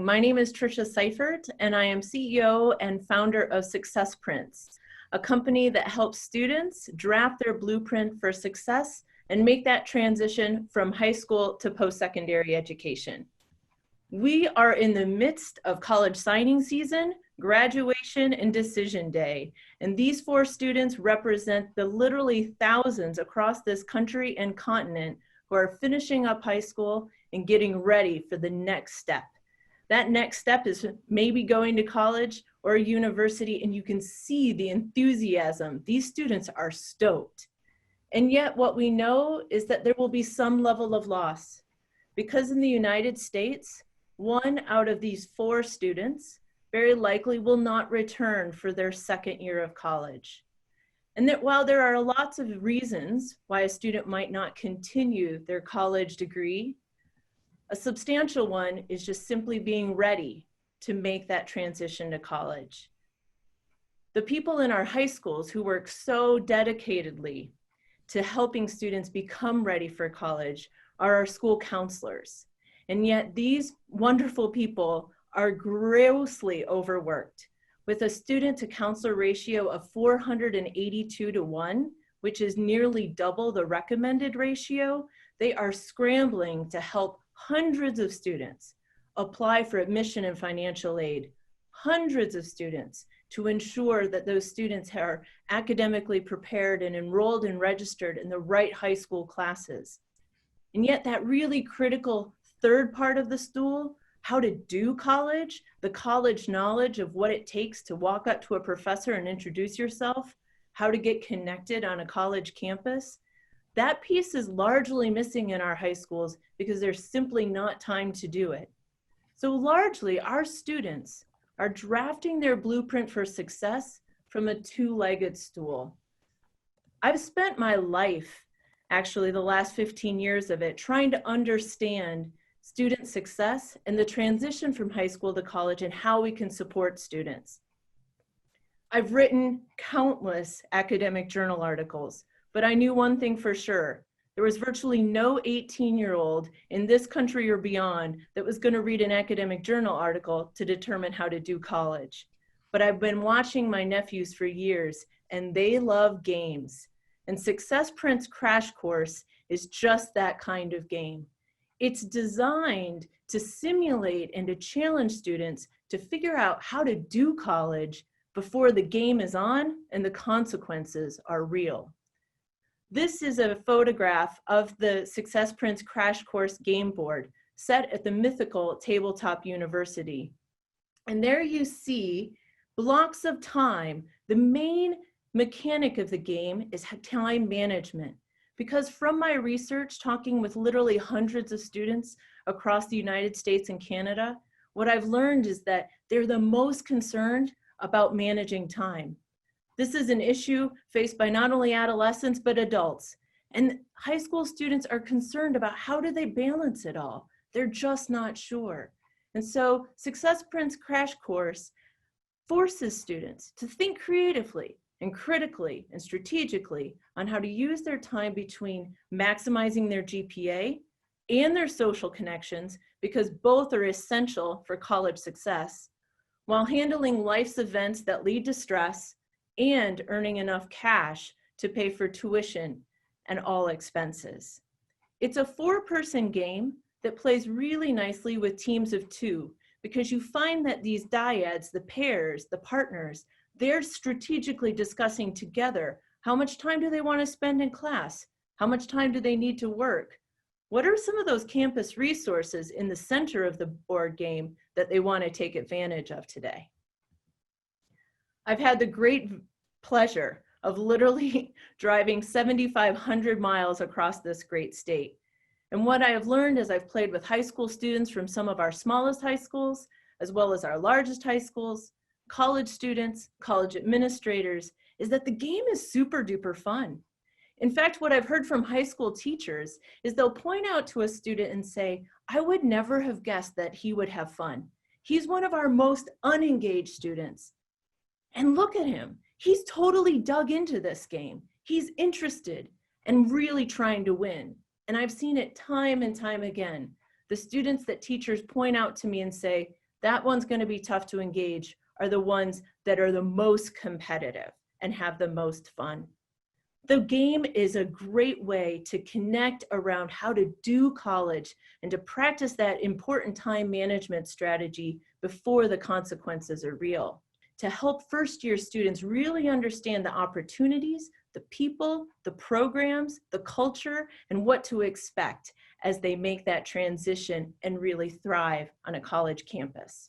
My name is Tricia Seifert, and I am CEO and founder of Success Prints, a company that helps students draft their blueprint for success and make that transition from high school to post-secondary education. We are in the midst of college signing season, graduation, and decision day, and these four students represent the literally thousands across this country and continent who are finishing up high school and getting ready for the next step. That next step is maybe going to college or a university, and you can see the enthusiasm. These students are stoked. And yet what we know is that there will be some level of loss, because in the United States, 1 out of these 4 students very likely will not return for their second year of college. And that while there are lots of reasons why a student might not continue their college degree, a substantial one is just simply being ready to make that transition to college. The people in our high schools who work so dedicatedly to helping students become ready for college are our school counselors. And yet these wonderful people are grossly overworked, with a student to counselor ratio of 482 to 1, which is nearly double the recommended ratio. They are scrambling to help hundreds of students apply for admission and financial aid, hundreds of students to ensure that those students are academically prepared and enrolled and registered in the right high school classes. And yet that really critical third part of the stool, how to do college, the college knowledge of what it takes to walk up to a professor and introduce yourself, how to get connected on a college campus, that piece is largely missing in our high schools because there's simply not time to do it. So largely our students are drafting their blueprint for success from a two-legged stool. I've spent my life, actually the last 15 years of it, trying to understand student success and the transition from high school to college and how we can support students. I've written countless academic journal articles, but I knew one thing for sure. There was virtually no 18-year-old in this country or beyond that was going to read an academic journal article to determine how to do college. But I've been watching my nephews for years, and they love games. And Success Prints Crash Course is just that kind of game. It's designed to simulate and to challenge students to figure out how to do college before the game is on and the consequences are real. This is a photograph of the Success Prints Crash Course game board set at the mythical Tabletop University. And there you see blocks of time. The main mechanic of the game is time management. Because from my research, talking with literally hundreds of students across the United States and Canada, what I've learned is that they're the most concerned about managing time. This is an issue faced by not only adolescents, but adults. And high school students are concerned about how do they balance it all? They're just not sure. And so Success Prints Crash Course forces students to think creatively and critically and strategically on how to use their time between maximizing their GPA and their social connections, because both are essential for college success, while handling life's events that lead to stress and earning enough cash to pay for tuition and all expenses. It's a 4-person game that plays really nicely with teams of 2, because you find that these dyads, the pairs, the partners, they're strategically discussing together how much time do they want to spend in class? How much time do they need to work? What are some of those campus resources in the center of the board game that they want to take advantage of today? I've had the great pleasure of literally driving 7,500 miles across this great state. And what I have learned as I've played with high school students from some of our smallest high schools, as well as our largest high schools, college students, college administrators, is that the game is super duper fun. In fact, what I've heard from high school teachers is they'll point out to a student and say, I would never have guessed that he would have fun. He's one of our most unengaged students. And look at him. He's totally dug into this game. He's interested and really trying to win. And I've seen it time and time again. The students that teachers point out to me and say, that one's going to be tough to engage, are the ones that are the most competitive and have the most fun. The game is a great way to connect around how to do college and to practice that important time management strategy before the consequences are real, to help first-year students really understand the opportunities, the people, the programs, the culture, and what to expect as they make that transition and really thrive on a college campus.